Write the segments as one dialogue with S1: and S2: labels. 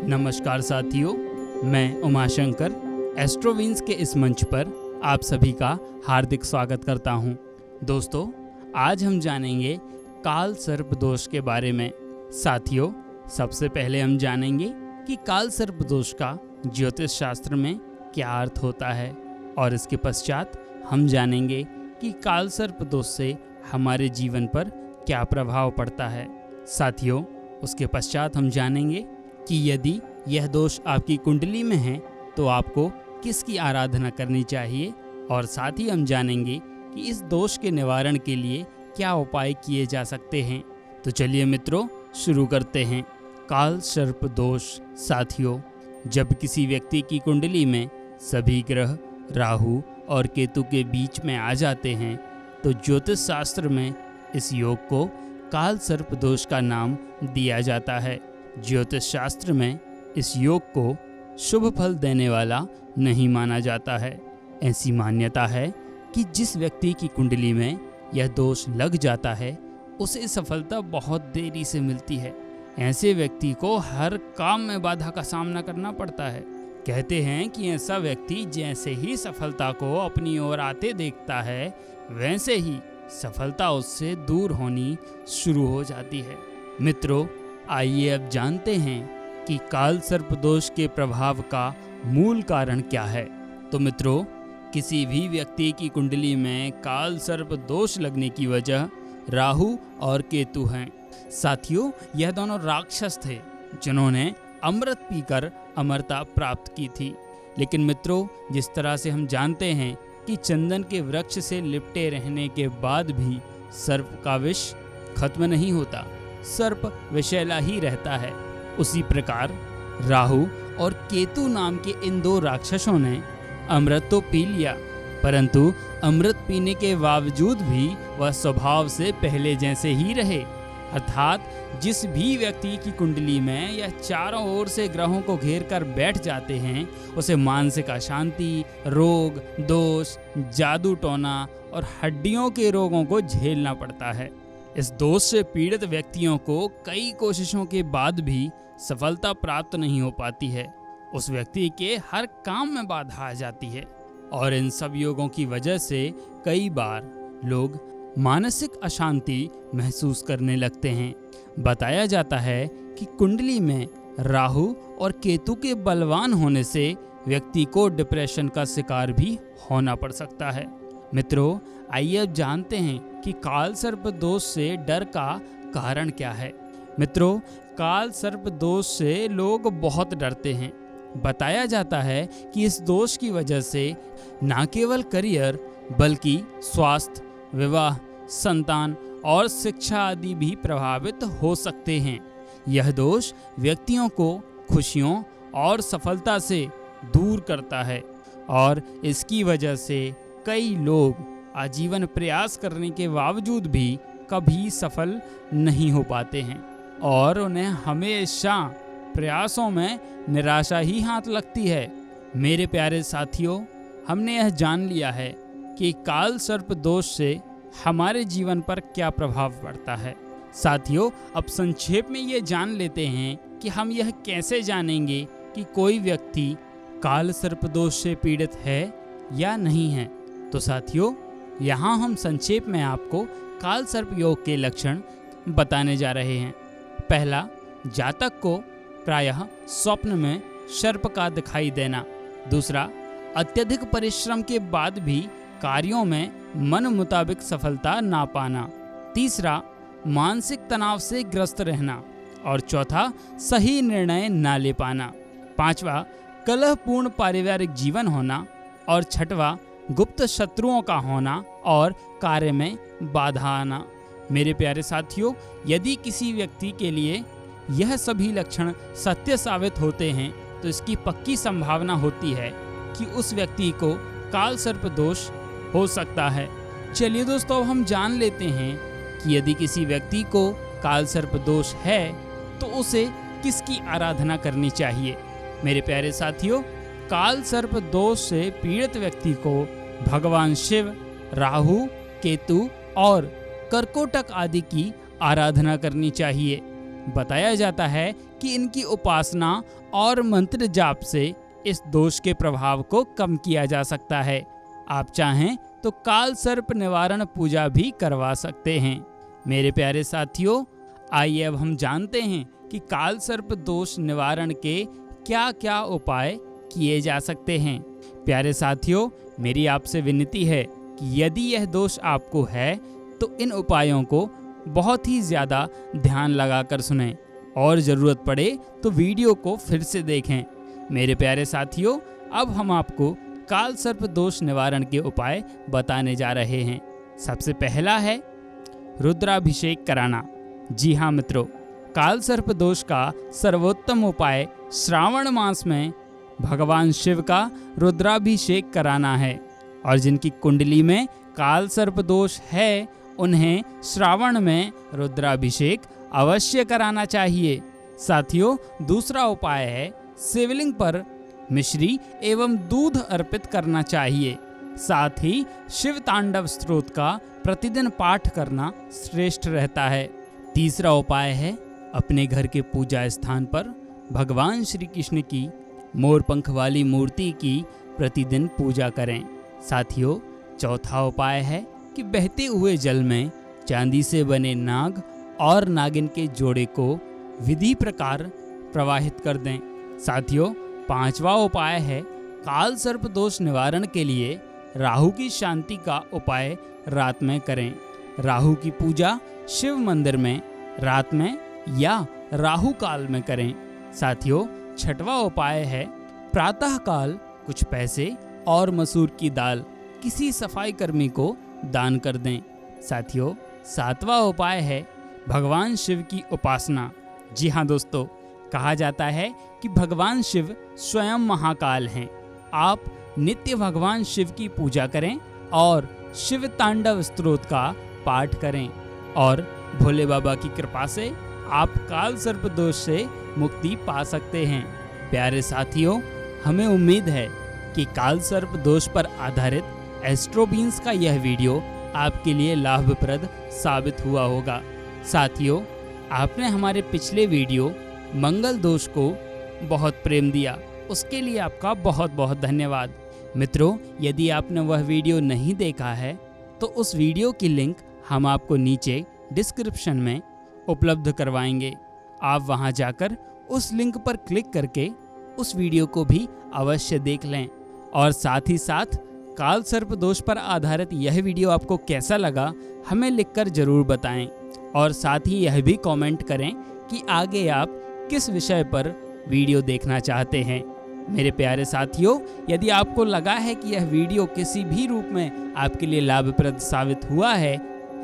S1: नमस्कार साथियों, मैं उमाशंकर एस्ट्रोविंस के इस मंच पर आप सभी का हार्दिक स्वागत करता हूं। दोस्तों, आज हम जानेंगे काल सर्प दोष के बारे में। साथियों, सबसे पहले हम जानेंगे कि काल सर्प दोष का ज्योतिष शास्त्र में क्या अर्थ होता है और इसके पश्चात हम जानेंगे कि काल सर्प दोष से हमारे जीवन पर क्या प्रभाव पड़ता है। साथियों, उसके पश्चात हम जानेंगे कि यदि यह दोष आपकी कुंडली में है तो आपको किसकी आराधना करनी चाहिए, और साथ ही हम जानेंगे कि इस दोष के निवारण के लिए क्या उपाय किए जा सकते हैं। तो चलिए मित्रों, शुरू करते हैं। काल सर्प दोष। साथियों, जब किसी व्यक्ति की कुंडली में सभी ग्रह राहु और केतु के बीच में आ जाते हैं तो ज्योतिष शास्त्र में इस योग को काल सर्प दोष का नाम दिया जाता है। ज्योतिष शास्त्र में इस योग को शुभ फल देने वाला नहीं माना जाता है। ऐसी मान्यता है कि जिस व्यक्ति की कुंडली में यह दोष लग जाता है उसे सफलता बहुत देरी से मिलती है। ऐसे व्यक्ति को हर काम में बाधा का सामना करना पड़ता है। कहते हैं कि ऐसा व्यक्ति जैसे ही सफलता को अपनी ओर आते देखता है वैसे ही सफलता उससे दूर होनी शुरू हो जाती है। मित्रों, आइए अब जानते हैं कि काल सर्प दोष के प्रभाव का मूल कारण क्या है। तो मित्रों, किसी भी व्यक्ति की कुंडली में काल सर्प दोष लगने की वजह राहु और केतु हैं। साथियों, यह दोनों राक्षस थे जिन्होंने अमृत पीकर अमरता प्राप्त की थी। लेकिन मित्रों, जिस तरह से हम जानते हैं कि चंदन के वृक्ष से लिपटे रहने के बाद भी सर्प का विष खत्म नहीं होता, सर्प विषैला ही रहता है, उसी प्रकार राहु और केतु नाम के इन दो राक्षसों ने अमृत तो पी लिया, परंतु अमृत पीने के बावजूद भी वह स्वभाव से पहले जैसे ही रहे। अर्थात जिस भी व्यक्ति की कुंडली में यह चारों ओर से ग्रहों को घेर कर बैठ जाते हैं उसे मानसिक अशांति, रोग, दोष, जादू टोना और हड्डियों के रोगों को झेलना पड़ता है। इस दोष से पीड़ित व्यक्तियों को कई कोशिशों के बाद भी सफलता प्राप्त नहीं हो पाती है। उस व्यक्ति के हर काम में बाधा आ जाती है और इन सब योगों की वजह से कई बार लोग मानसिक अशांति महसूस करने लगते हैं। बताया जाता है कि कुंडली में राहु और केतु के बलवान होने से व्यक्ति को डिप्रेशन का शिकार भी होना पड़ सकता है। मित्रों, आइए अब जानते हैं कि काल सर्प दोष से डर का कारण क्या है। मित्रों, काल सर्प दोष से लोग बहुत डरते हैं। बताया जाता है कि इस दोष की वजह से न केवल करियर बल्कि स्वास्थ्य, विवाह, संतान और शिक्षा आदि भी प्रभावित हो सकते हैं। यह दोष व्यक्तियों को खुशियों और सफलता से दूर करता है और इसकी वजह से कई लोग आजीवन प्रयास करने के बावजूद भी कभी सफल नहीं हो पाते हैं और उन्हें हमेशा प्रयासों में निराशा ही हाथ लगती है। मेरे प्यारे साथियों, हमने यह जान लिया है कि काल सर्प दोष से हमारे जीवन पर क्या प्रभाव पड़ता है। साथियों, अब संक्षेप में ये जान लेते हैं कि हम यह कैसे जानेंगे कि कोई व्यक्ति काल सर्प दोष से पीड़ित है या नहीं है। तो साथियों, यहाँ हम संक्षेप में आपको काल सर्प योग के लक्षण बताने जा रहे हैं। पहला, जातक को प्रायः स्वप्न में सर्प का दिखाई देना। दूसरा, अत्यधिक परिश्रम के बाद भी कार्यों में मन मुताबिक सफलता ना पाना। तीसरा, मानसिक तनाव से ग्रस्त रहना। और चौथा, सही निर्णय ना ले पाना। पांचवा, कलहपूर्ण पारिवारिक जीवन होना। और छठवां, गुप्त शत्रुओं का होना और कार्य में बाधा आना। मेरे प्यारे साथियों, यदि किसी व्यक्ति के लिए यह सभी लक्षण सत्य साबित होते हैं तो इसकी पक्की संभावना होती है कि उस व्यक्ति को काल सर्प दोष हो सकता है। चलिए दोस्तों, अब हम जान लेते हैं कि यदि किसी व्यक्ति को काल सर्प दोष है तो उसे किसकी आराधना करनी चाहिए। मेरे प्यारे साथियों, काल सर्प दोष से पीड़ित व्यक्ति को भगवान शिव, राहु, केतु और कर्कोटक आदि की आराधना करनी चाहिए। बताया जाता है कि इनकी उपासना और मंत्र जाप से इस दोष के प्रभाव को कम किया जा सकता है। आप चाहें तो काल सर्प निवारण पूजा भी करवा सकते हैं। मेरे प्यारे साथियों, आइए अब हम जानते हैं कि काल सर्प दोष निवारण के क्या क्या उपाय किए जा सकते हैं। प्यारे साथियों, मेरी आपसे विनती है कि यदि यह दोष आपको है तो इन उपायों को बहुत ही ज़्यादा ध्यान लगाकर सुनें और ज़रूरत पड़े तो वीडियो को फिर से देखें। मेरे प्यारे साथियों, अब हम आपको काल सर्प दोष निवारण के उपाय बताने जा रहे हैं। सबसे पहला है रुद्राभिषेक कराना। जी हाँ मित्रों, काल सर्प दोष का सर्वोत्तम उपाय श्रावण मास में भगवान शिव का रुद्राभिषेक कराना है और जिनकी कुंडली में काल सर्प दोष है उन्हें श्रावण में रुद्राभिषेक अवश्य कराना चाहिए। साथियों, दूसरा उपाय है शिवलिंग पर मिश्री एवं दूध अर्पित करना चाहिए। साथ ही शिव तांडव स्तोत्र का प्रतिदिन पाठ करना श्रेष्ठ रहता है। तीसरा उपाय है अपने घर के पूजा स्थान पर भगवान श्री कृष्ण की मोर पंख वाली मूर्ति की प्रतिदिन पूजा करें। साथियों, चौथा उपाय है कि बहते हुए जल में चांदी से बने नाग और नागिन के जोड़े को विधि प्रकार प्रवाहित कर दें। साथियों, पांचवा उपाय है काल सर्प दोष निवारण के लिए राहु की शांति का उपाय रात में करें। राहु की पूजा शिव मंदिर में रात में या राहु काल में करें। साथियों, छठवां उपाय है प्रातः काल कुछ पैसे और मसूर की दाल किसी सफाई कर्मी को दान कर दें। साथियों, सातवां उपाय है भगवान शिव की उपासना। जी हाँ दोस्तों, कहा जाता है कि भगवान शिव स्वयं महाकाल हैं। आप नित्य भगवान शिव की पूजा करें और शिव तांडव स्तोत्र का पाठ करें और भोले बाबा की कृपा से आप काल सर्प दोष से मुक्ति पा सकते हैं। प्यारे साथियों, हमें उम्मीद है कि काल सर्प दोष पर आधारित एस्ट्रोबीन्स का यह वीडियो आपके लिए लाभप्रद साबित हुआ होगा। साथियों, आपने हमारे पिछले वीडियो मंगल दोष को बहुत प्रेम दिया, उसके लिए आपका बहुत बहुत धन्यवाद। मित्रों, यदि आपने वह वीडियो नहीं देखा है तो उस वीडियो की लिंक हम आपको नीचे डिस्क्रिप्शन में उपलब्ध करवाएंगे। आप वहां जाकर उस लिंक पर क्लिक करके उस वीडियो को भी अवश्य देख लें और साथ ही साथ काल सर्प दोष पर आधारित यह वीडियो आपको कैसा लगा हमें लिखकर जरूर बताएं और साथ ही यह भी कमेंट करें कि आगे आप किस विषय पर वीडियो देखना चाहते हैं। मेरे प्यारे साथियों, यदि आपको लगा है कि यह वीडियो किसी भी रूप में आपके लिए लाभप्रद साबित हुआ है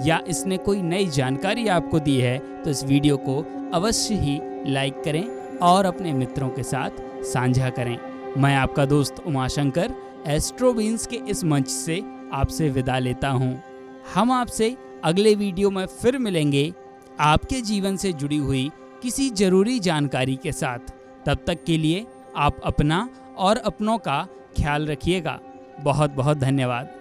S1: या इसने कोई नई जानकारी आपको दी है तो इस वीडियो को अवश्य ही लाइक करें और अपने मित्रों के साथ साझा करें। मैं आपका दोस्त उमाशंकर एस्ट्रोबीन्स के इस मंच से आपसे विदा लेता हूं। हम आपसे अगले वीडियो में फिर मिलेंगे आपके जीवन से जुड़ी हुई किसी जरूरी जानकारी के साथ। तब तक के लिए आप अपना और अपनों का ख्याल रखिएगा। बहुत बहुत धन्यवाद।